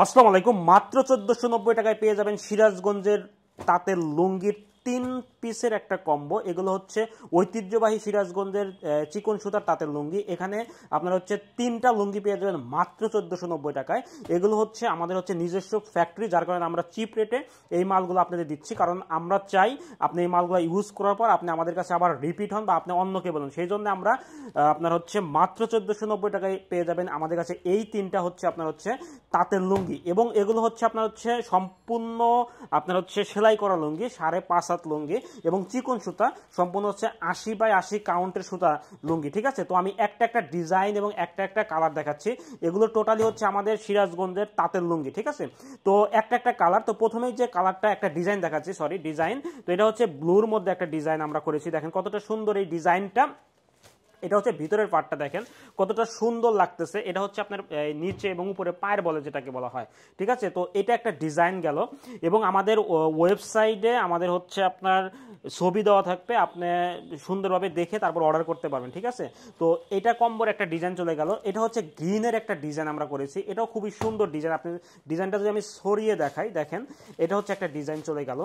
আসসালামু আলাইকুম। মাত্র 1490 টাকায় পেয়ে যাবেন সিরাজগঞ্জের তাঁতের লুঙ্গির 3 পিসের একটা কম্বো। এগুলো হচ্ছে ঐতিহ্যবাহী সিরাজগঞ্জের চিকন সুতার তাঁতের লুঙ্গি। এখানে আপনারা হচ্ছে 3টা লুঙ্গি পেয়ে যাবেন মাত্র 1490 টাকায়। এগুলো হচ্ছে আমাদের হচ্ছে নিজস্ব ফ্যাক্টরি, যার কারণে আমরা চিপ রেটে এই মালগুলো আপনাদের দিচ্ছি, কারণ আমরা চাই আপনি এই মালগুলো ইউজ করার পর আপনি আমাদের কাছে আবার রিপিট হন বা আপনি অন্যকে বলুন। সেই জন্য আমরা আপনার হচ্ছে মাত্র 1490 টাকায় পেয়ে যাবেন আমাদের কাছে এই 3টা হচ্ছে আপনার হচ্ছে তাঁতের লুঙ্গি। এবং এগুলো হচ্ছে আপনার হচ্ছে সম্পূর্ণ আপনার হচ্ছে সেলাই করা লুঙ্গি, 5.5 হাত লুঙ্গি এবং চিকন সুতা, সম্পূর্ণ হচ্ছে 80/80 কাউন্টের সুতা লুঙ্গি। ঠিক আছে, তো আমি একটা একটা ডিজাইন এবং একটা একটা কালার দেখাচ্ছি। এগুলো টোটালি হচ্ছে আমাদের সিরাজগঞ্জের তাঁতের লুঙ্গি। ঠিক আছে, তো একটা একটা কালার। তো প্রথমেই যে কালারটা একটা ডিজাইন দেখাচ্ছি, ডিজাইন, তো এটা হচ্ছে ব্লুর মধ্যে একটা ডিজাইন আমরা করেছি। দেখেন কতটা সুন্দর এই ডিজাইনটা। এটা হচ্ছে ভিতরের পার্টটা, দেখেন কতটা সুন্দর লাগতেছে। এটা হচ্ছে আপনার নিচে এবং উপরে পায়ের বলে যেটাকে বলা হয়। ঠিক আছে, তো এটা একটা ডিজাইন গেল। এবং আমাদের ওয়েবসাইটে আমাদের হচ্ছে আপনার ছবি দেওয়া থাকবে, আপনি সুন্দরভাবে দেখে তারপর অর্ডার করতে পারবেন। ঠিক আছে, তো এটা কম্বোর একটা ডিজাইন চলে গেল। এটা হচ্ছে গ্রিনের একটা ডিজাইন আমরা করেছি, এটাও খুবই সুন্দর ডিজাইন। আপনি ডিজাইনটা যদি আমি সরিয়ে দেখাই, দেখেন এটা হচ্ছে একটা ডিজাইন চলে গেল।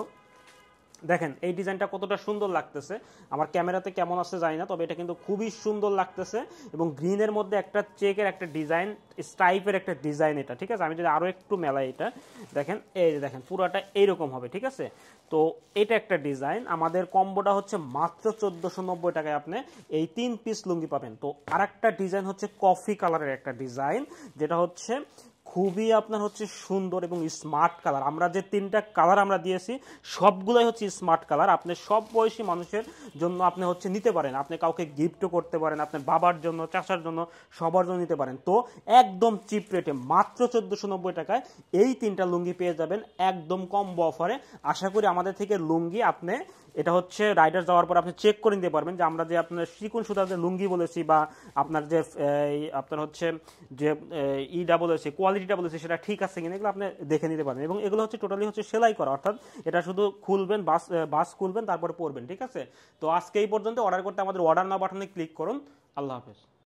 দেখেন এই ডিজাইনটা কতটা সুন্দর লাগতেছে, আমার ক্যামেরাতে কেমন আসছে জানি না, তবে এটা কিন্তু খুবই সুন্দর লাগতেছে। এবং গ্রিনের মধ্যে একটা চেকের একটা ডিজাইন, স্ট্রাইপের একটা ডিজাইন এটা। ঠিক আছে, আমি যদি আরও একটু মেলাই, এটা দেখেন, এই যে দেখেন পুরাটা এইরকম হবে। ঠিক আছে, তো এটা একটা ডিজাইন। আমাদের কম্বোটা হচ্ছে মাত্র 1490 টাকায় আপনি এই 3 পিস লুঙ্গি পাবেন। তো আর একটা ডিজাইন হচ্ছে কফি কালারের একটা ডিজাইন, যেটা হচ্ছে খুবই আপনার হচ্ছে সুন্দর এবং স্মার্ট কালার। আমরা যে 3টা কালার আমরা দিয়েছি সবগুলোই হচ্ছে স্মার্ট কালার। আপনি সব বয়সী মানুষের জন্য আপনি হচ্ছে নিতে পারেন, আপনি কাউকে গিফটও করতে পারেন, আপনার বাবার জন্য, চাচার জন্য, সবার জন্য নিতে পারেন। তো একদম চিপ রেটে মাত্র 1490 টাকায় এই 3টা লুঙ্গি পেয়ে যাবেন একদম কম্বো অফারে। আশা করি আমাদের থেকে লুঙ্গি আপনি এটা হচ্ছে রাইডার যাওয়ার পর আপনি চেক করে নিতে পারবেন যে আমরা যে আপনার চিকন সুতার যে লুঙ্গি বলেছি বা আপনার যে আপনার হচ্ছে যে ইটা বলেছি, কোয়ালিটিটা বলেছি, সেটা ঠিক আছে কিনা এগুলো আপনি দেখে নিতে পারবেন। এবং এগুলো হচ্ছে টোটালি হচ্ছে সেলাই করা, অর্থাৎ এটা শুধু খুলবেন, বাস খুলবেন, তারপরে পরবেন। ঠিক আছে, তো আজকে এই পর্যন্ত। অর্ডার করতে আমাদের অর্ডার নাও বাটনে ক্লিক করুন। আল্লাহ হাফেজ।